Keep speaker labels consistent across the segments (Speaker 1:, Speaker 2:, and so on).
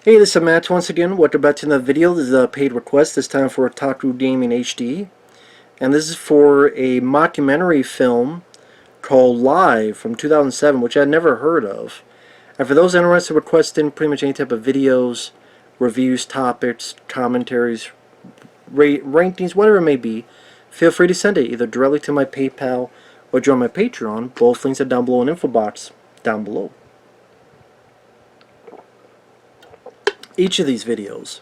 Speaker 1: Hey, this is Matt once again. Welcome back to another video. This is a paid request, this time for OtakuGamingHD. And this is for a mockumentary film called Live from 2007, which I'd never heard of. And for those interested in requesting pretty much any type of videos, reviews, topics, commentaries, rankings, whatever it may be, feel free to send it either directly to my PayPal or join my Patreon. Both links are down below in the info box down below. Each of these videos.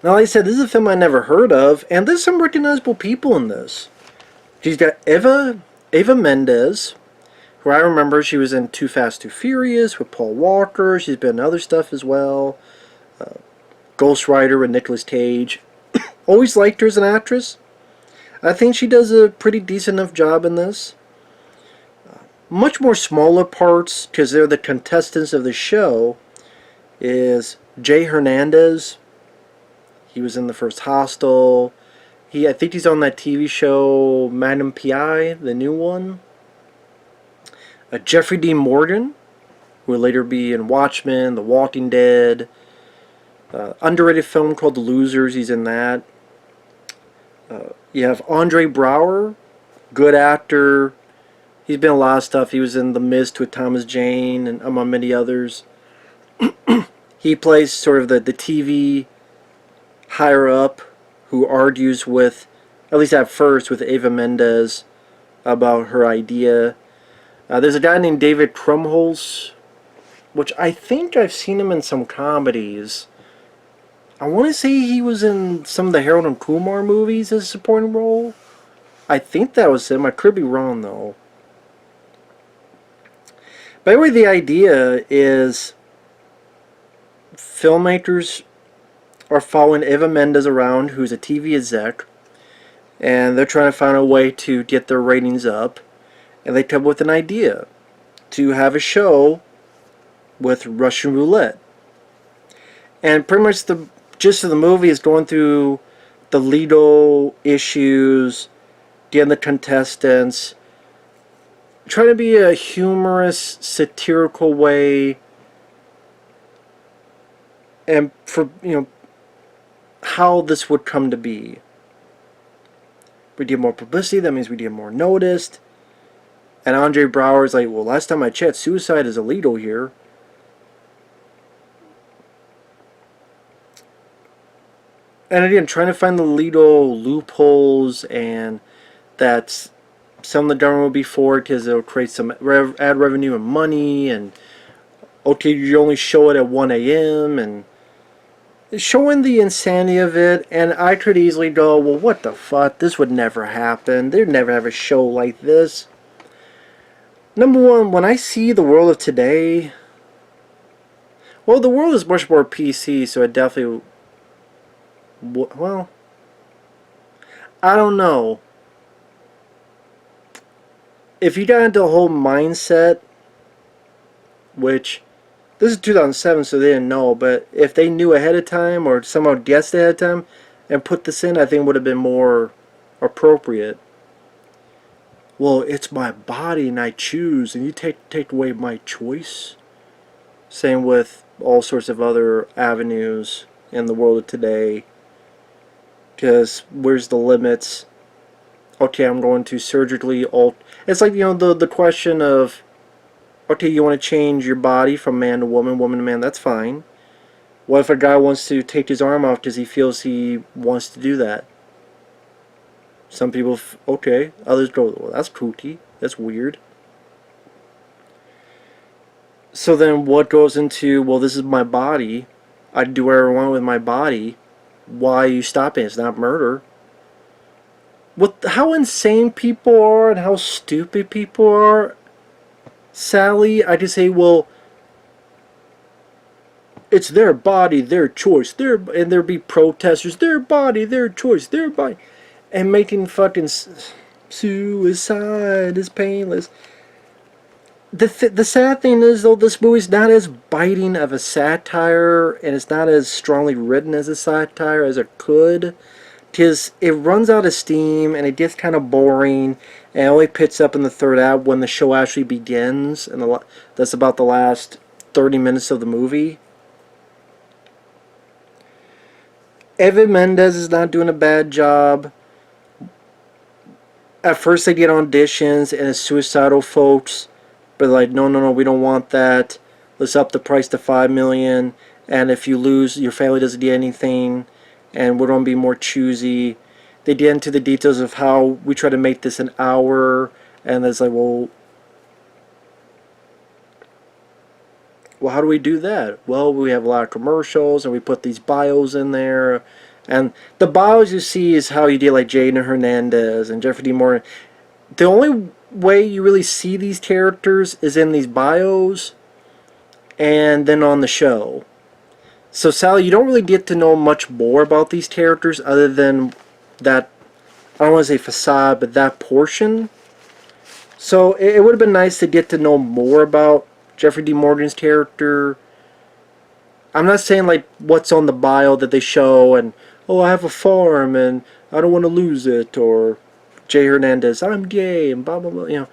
Speaker 1: Now, like I said, this is a film I never heard of, and there's some recognizable people in this. She's got Eva Mendes, who I remember she was in Too Fast, Too Furious with Paul Walker. She's been in other stuff as well. Ghost Rider with Nicolas Cage. Always liked her as an actress. I think she does a pretty decent enough job in this. Much more smaller parts, because they're the contestants of the show, is Jay Hernandez. He was in the first Hostel. I think he's on that TV show Magnum P.I., the new one. Jeffrey Dean Morgan, who will later be in Watchmen, The Walking Dead. Underrated film called The Losers, he's in that. You have Andre Braugher, good actor. He's been in a lot of stuff. He was in The Mist with Thomas Jane and among many others. He plays sort of the TV higher up who argues with, at least at first, with Eva Mendes about her idea. There's a guy named David Krumholtz, which I think I've seen him in some comedies. I want to say he was in some of the Harold and Kumar movies as a supporting role. I think that was him. I could be wrong, though. But anyway, the idea is filmmakers are following Eva Mendes around, who's a TV exec, and they're trying to find a way to get their ratings up, and they come up with an idea to have a show with Russian Roulette. And pretty much the gist of the movie is going through the legal issues, getting the contestants, trying to be a humorous, satirical way, and for, how this would come to be. We get more publicity, that means we get more noticed. And Andre Braugher is like, well, last time I checked, suicide is illegal here. And again, trying to find the legal loopholes, and that's some of the government will be for it because it'll create some ad revenue and money, and okay, you only show it at 1 a.m. and showing the insanity of it. And I could easily go, well, what the fuck, this would never happen, they'd never have a show like this. Number one, when I see the world of today, well, the world is much more PC, so it definitely, well, I don't know. If you got into the whole mindset, which this is 2007, so they didn't know, but if they knew ahead of time or somehow guessed ahead of time and put this in, I think it would have been more appropriate. Well, it's my body and I choose, and you take away my choice. Same with all sorts of other avenues in the world of today. Because where's the limits? Okay, I'm going to surgically alter. It's like, the question of, okay, you want to change your body from man to woman, woman to man, that's fine. What if a guy wants to take his arm off because he feels he wants to do that? Some people, okay. Others go, well, that's kooky, that's weird. So then what goes into, well, this is my body, I can do whatever I want with my body, why are you stopping? It's not murder. How insane people are and how stupid people are, sadly, I just say, well, it's their body, their choice, and there be protesters, their body, their choice, their body, and making fucking suicide is painless. The sad thing is, though, this movie's not as biting of a satire, and it's not as strongly written as a satire as it could, because it runs out of steam and it gets kind of boring, and it only picks up in the third act when the show actually begins, and that's about the last 30 minutes of the movie. Eva Mendes is not doing a bad job. At first they get auditions and it's suicidal folks, but like, no, no, no, we don't want that. Let's up the price to $5 million, and if you lose, your family doesn't get anything, and we're gonna be more choosy. They get into the details of how we try to make this an hour, and it's like, well, how do we do that? Well, we have a lot of commercials, and we put these bios in there. And the bios you see is how you deal like Jaden Hernandez and Jeffrey D. Morgan. The only way you really see these characters is in these bios and then on the show. So, Sally, you don't really get to know much more about these characters other than that, I don't want to say facade, but that portion. So, it would have been nice to get to know more about Jeffrey D. Morgan's character. I'm not saying like what's on the bio that they show and, oh, I have a farm and I don't want to lose it, or Jay Hernandez, I'm gay and blah blah blah. You know,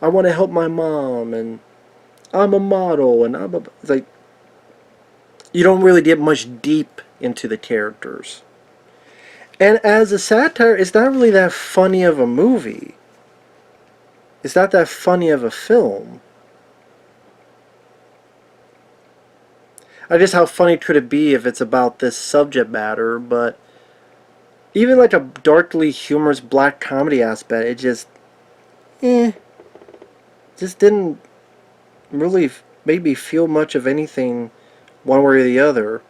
Speaker 1: I want to help my mom and I'm a model and I'm a, like, you don't really get much deep into the characters. And as a satire, it's not really that funny of a movie. It's not that funny of a film. I guess how funny could it be if it's about this subject matter, but even like a darkly humorous black comedy aspect, it just didn't really make me feel much of anything one way or the other.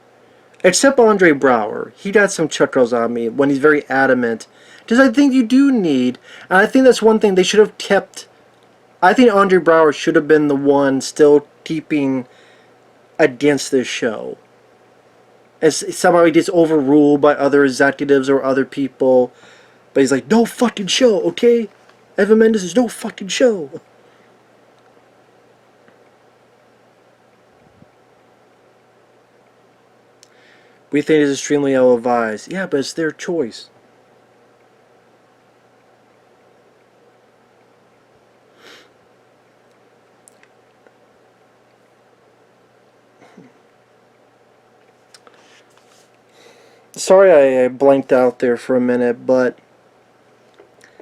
Speaker 1: Except Andre Braugher. He got some chuckles on me when he's very adamant. Because I think you do need, and I think that's one thing they should have kept. I think Andre Braugher should have been the one still keeping against this show. As somehow he gets overruled by other executives or other people. But he's like, no fucking show, okay? Eva Mendes is no fucking show. We think it's extremely ill-advised. Yeah, but it's their choice. Sorry I blanked out there for a minute, but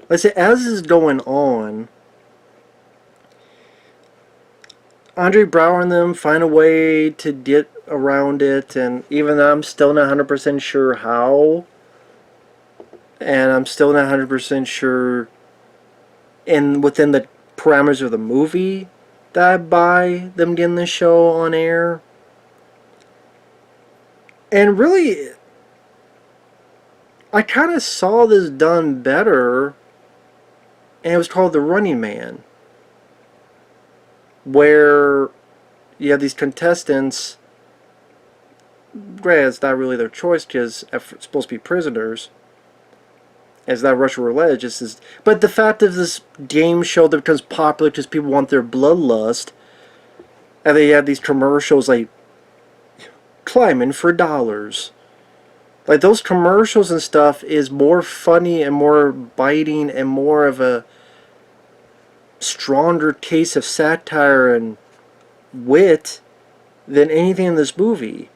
Speaker 1: let's say as this is going on, Andre Braugher and them find a way to get around it, and even though I'm still not 100% sure how, and I'm still not 100% sure within the parameters of the movie that I buy them getting the show on air. And really, I kind of saw this done better, and it was called The Running Man, where you have these contestants. Granted, it's not really their choice because it's supposed to be prisoners. It's not Russian Roulette, it just is. But the fact of this game show that becomes popular because people want their bloodlust, and they have these commercials like climbing for dollars. Like, those commercials and stuff is more funny and more biting and more of a stronger case of satire and wit than anything in this movie.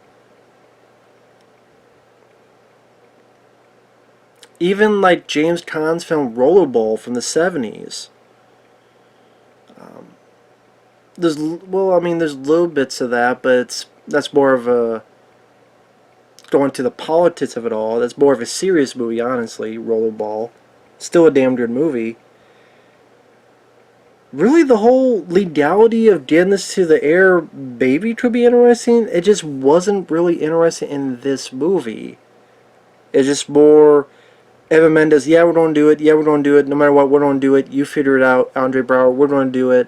Speaker 1: Even like James Caan's film Rollerball from the 70s. There's little bits of that, but that's more of a going to the politics of it all. That's more of a serious movie, honestly. Rollerball, still a damn good movie. Really, the whole legality of getting this to the air, maybe could be interesting. It just wasn't really interesting in this movie. It's just more Eva Mendes, yeah, we're going to do it. Yeah, we're going to do it. No matter what, we're going to do it. You figure it out. Andre Braugher, we're going to do it.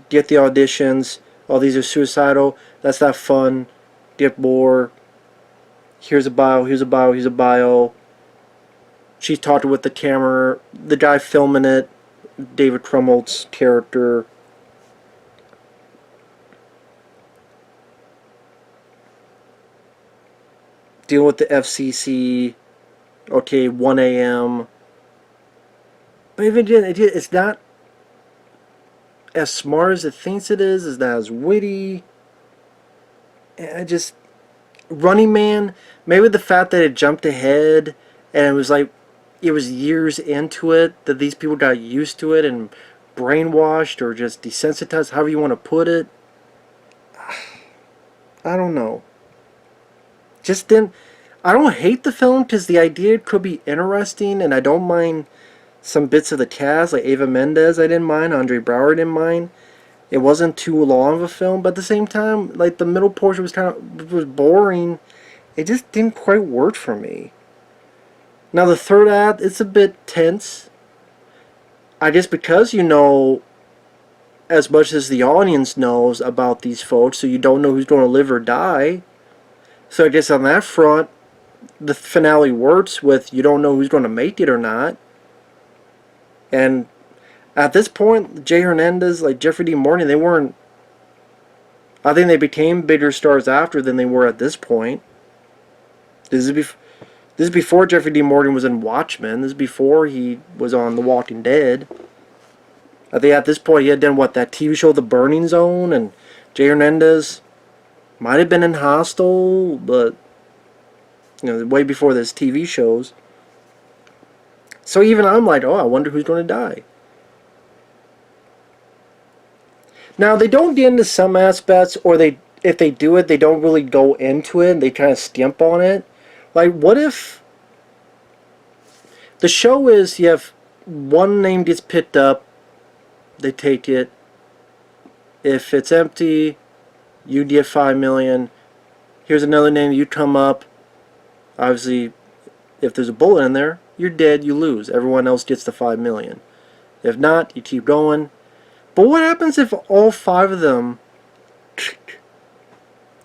Speaker 1: Get the auditions. Oh, these are suicidal. That's not fun. Get more. Here's a bio, here's a bio, here's a bio. She's talking with the camera. The guy filming it, David Krumholtz character. Dealing with the FCC. Okay, 1 a.m. But even then, it's not as smart as it thinks it is. It's not as witty. And Running Man, maybe the fact that it jumped ahead and it was like it was years into it that these people got used to it and brainwashed or just desensitized, however you want to put it. I don't know. Just didn't. I don't hate the film because the idea could be interesting, and I don't mind some bits of the cast, like Eva Mendes. I didn't mind. Andre Braugher didn't mind. It wasn't too long of a film, but at the same time, like the middle portion was boring. It just didn't quite work for me. Now the third act, it's a bit tense. I guess because you know as much as the audience knows about these folks, so you don't know who's going to live or die. So I guess on that front, the finale works with you don't know who's going to make it or not. And at this point, Jay Hernandez, like Jeffrey D. Morgan, they weren't. I think they became bigger stars after than they were at this point. This is before Jeffrey D. Morgan was in Watchmen. This is before he was on The Walking Dead. I think at this point he had done what, that TV show The Burning Zone, and Jay Hernandez might have been in Hostel, but you know, way before this TV shows. So even I'm like, oh, I wonder who's going to die. Now they don't get into some aspects, or if they do it, they don't really go into it. They kind of skimp on it. Like, what if the show is you have one name gets picked up, they take it. If it's empty, you get 5 million. Here's another name, you come up. Obviously, if there's a bullet in there, you're dead, you lose. Everyone else gets the 5 million. If not, you keep going. But what happens if all 5 of them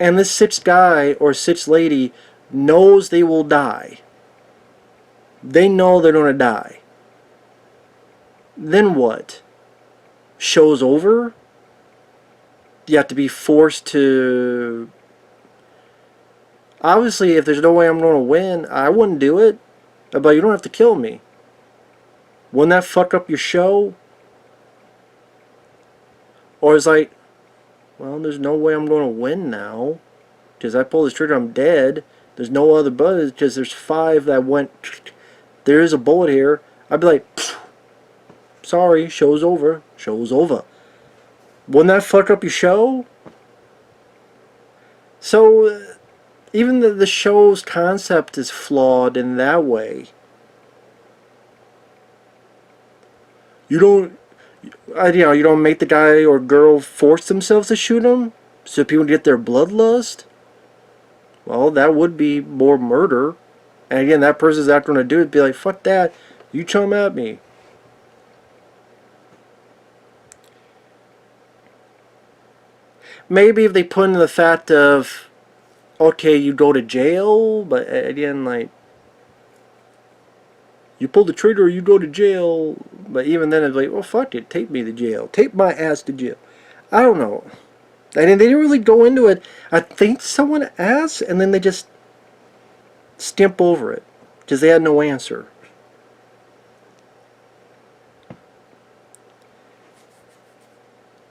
Speaker 1: and this 6th guy or 6th lady knows they will die? They know they're going to die. Then what? Show's over? You have to be forced to... Obviously, if there's no way I'm going to win, I wouldn't do it. But you don't have to kill me. Wouldn't that fuck up your show? Or it's like, well, there's no way I'm going to win now. Because I pull this trigger, I'm dead. There's no other bullets because there's 5 that went... There is a bullet here. I'd be like, sorry, show's over. Show's over. Wouldn't that fuck up your show? So, even the show's concept is flawed in that way. You don't make the guy or girl force themselves to shoot him so people get their bloodlust. Well, that would be more murder. And again, that person's not going to do it. Be like, fuck that. You chum at me. Maybe if they put in the fact of, okay, you go to jail, but again, like, you pull the trigger, you go to jail. But even then, it's like, well, fuck it, take me to jail. Take my ass to jail. I don't know. I mean, they didn't really go into it. I think someone asked, and then they just skimp over it. Because they had no answer.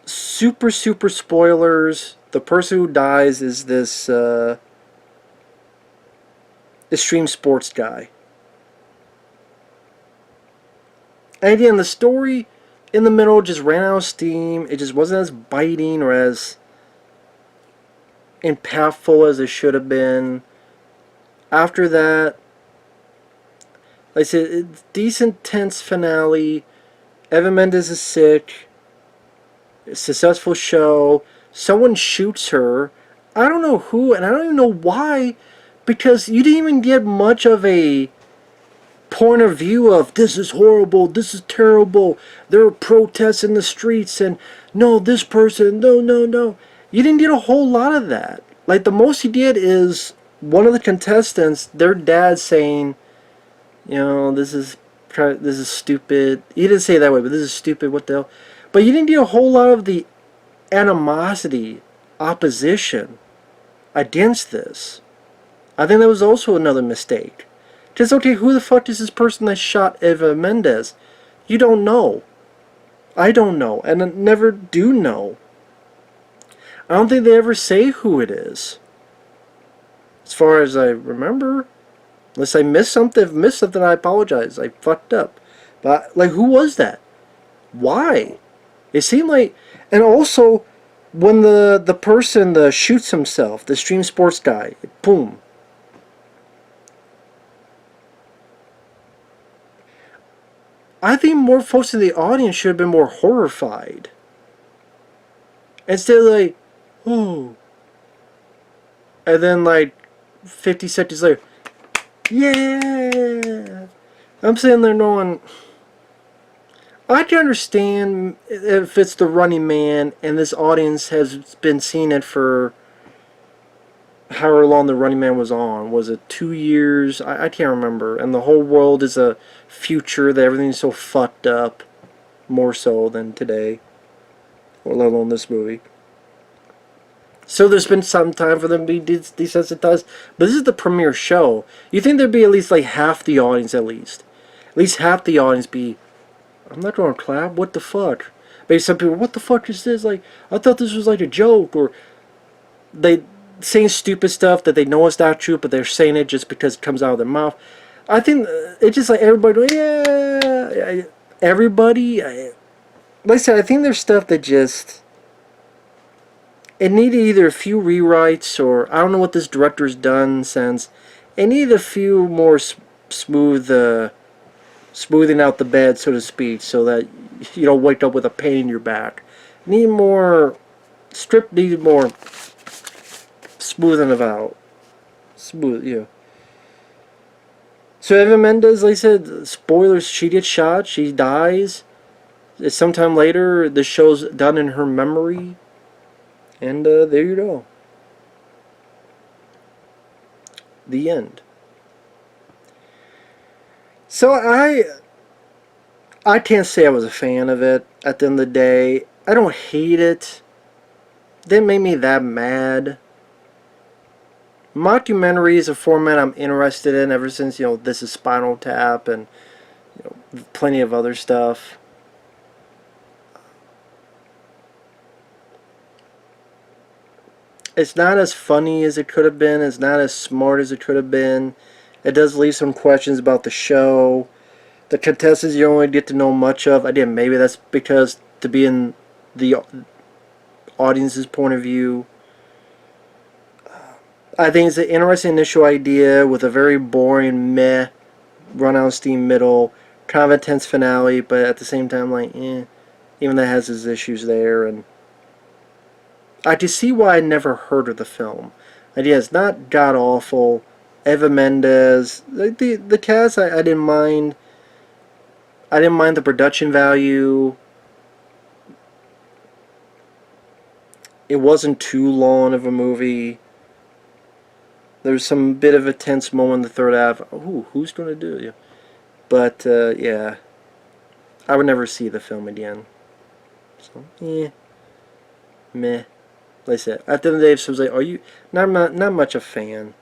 Speaker 1: Super spoilers. The person who dies is this extreme sports guy. And again, the story in the middle just ran out of steam. It just wasn't as biting or as impactful as it should have been. After that, like I said, it's decent, tense finale. Eva Mendes is sick. Successful show. Someone shoots her. I don't know who, and I don't even know why, because you didn't even get much of a point of view of this is horrible, this is terrible, there are protests in the streets, and no, this person, no. You didn't get a whole lot of that. Like, the most you did is one of the contestants, their dad saying, you know, this is stupid. He didn't say it that way, but this is stupid, what the hell. But you didn't get a whole lot of the animosity, opposition against this. I think that was also another mistake. Because, okay, who the fuck is this person that shot Eva Mendes? You don't know. I don't know, and I never do know. I don't think they ever say who it is. far as I remember. Unless I missed something. If I missed something, I apologize. I fucked up. But, like, who was that? Why? It seemed like... And also, when the person shoots himself, the stream sports guy, boom. I think more folks in the audience should have been more horrified. Instead of like, oh. And then like 50 seconds later, yeah. I'm sitting there knowing, I can understand if it's the Running Man and this audience has been seeing it for however long the Running Man was on. Was it 2 years? I can't remember. And the whole world is a future that everything's so fucked up. More so than today. Or let alone this movie. So there's been some time for them to be desensitized. But this is the premiere show. You think there'd be at least like half the audience at least. At least half the audience be, I'm not going to clap. What the fuck? Maybe some people, what the fuck is this? Like, I thought this was like a joke. Or they saying stupid stuff that they know it's not true, but they're saying it just because it comes out of their mouth. I think it's just like everybody, yeah, everybody. Like I said, I think there's stuff that just, it needed either a few rewrites, or I don't know what this director's done since. It needed a few more smoothing out the bed, so to speak, so that you don't wake up with a pain in your back. Needed more smoothing it out. Smooth, yeah. So Eva Mendes, like I said, spoilers, she gets shot, she dies. Sometime later, the show's done in her memory. And there you go. The end. So I can't say I was a fan of it at the end of the day. I don't hate it. It didn't make me that mad. Mockumentary is a format I'm interested in ever since, This is Spinal Tap and, plenty of other stuff. It's not as funny as it could have been. It's not as smart as it could have been. It does leave some questions about the show. The contestants you don't really get to know much of. Again, maybe that's because to be in the audience's point of view. I think it's an interesting initial idea with a very boring meh run on steam middle, kind of intense finale, but at the same time like even that has its issues there. And I can see why I never heard of the film. Idea it's not god awful. Eva Mendes, the cast I didn't mind. I didn't mind the production value. It wasn't too long of a movie. There was some bit of a tense moment in the third act. Ooh, who's going to do it? But, yeah. I would never see the film again. So, meh. Like I said, at the end of the day, if someone's like, are you... Not much a fan.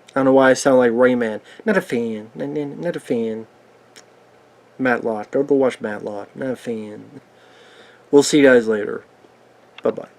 Speaker 1: I don't know why I sound like Rayman. Not a fan. Not a fan. Matlock. Don't go watch Matlock. Not a fan. We'll see you guys later. Bye-bye.